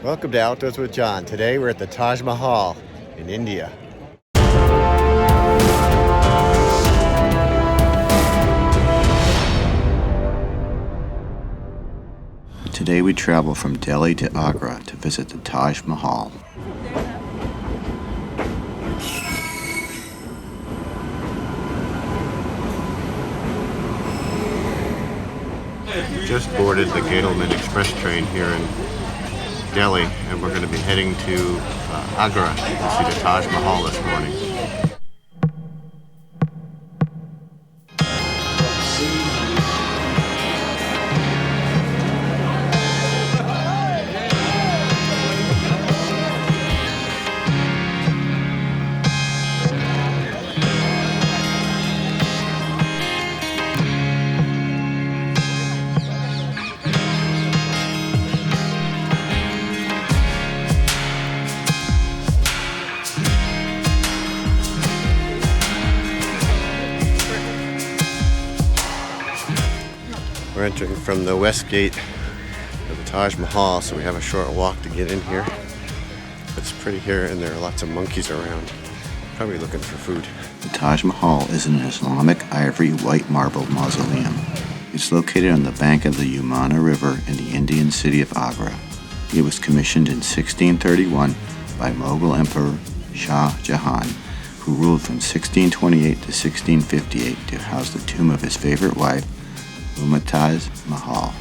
Welcome to Outdoors with John. Today we're at the Taj Mahal in India. Today we travel from Delhi to Agra to visit the Taj Mahal. Just boarded the Gentleman Express train here in Delhi, and we're going to be heading to Agra to see the Taj Mahal this morning. We're entering from the west gate of the Taj Mahal, so we have a short walk to get in here. It's pretty here, and there are lots of monkeys around, probably looking for food. The Taj Mahal is an Islamic ivory white marble mausoleum. It's located on the bank of the Yamuna River in the Indian city of Agra. It was commissioned in 1631 by Mughal Emperor Shah Jahan, who ruled from 1628 to 1658 to house the tomb of his favorite wife, Taj Mahal.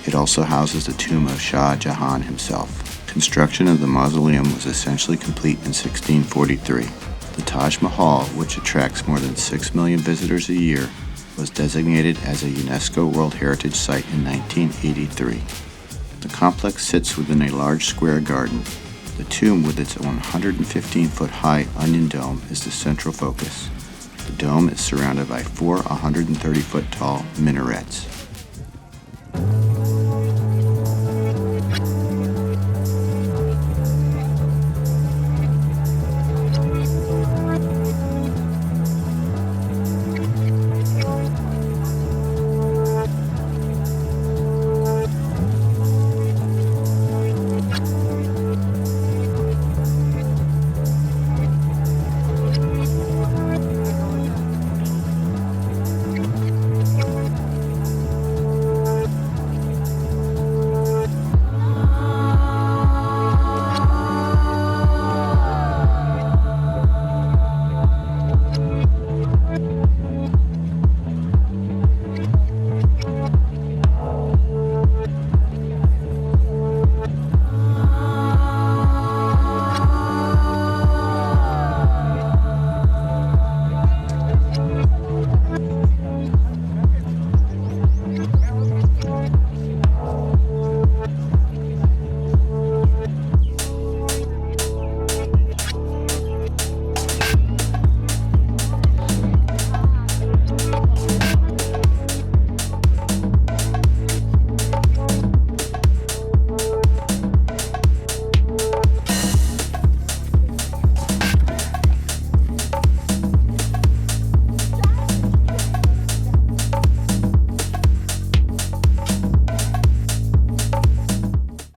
It also houses the tomb of Shah Jahan himself. Construction of the mausoleum was essentially complete in 1643. The Taj Mahal, which attracts more than 6 million visitors a year, was designated as a UNESCO World Heritage Site in 1983. The complex sits within a large square garden. The tomb, with its 115-foot-high onion dome, is the central focus. The dome is surrounded by 4 130-foot-tall minarets.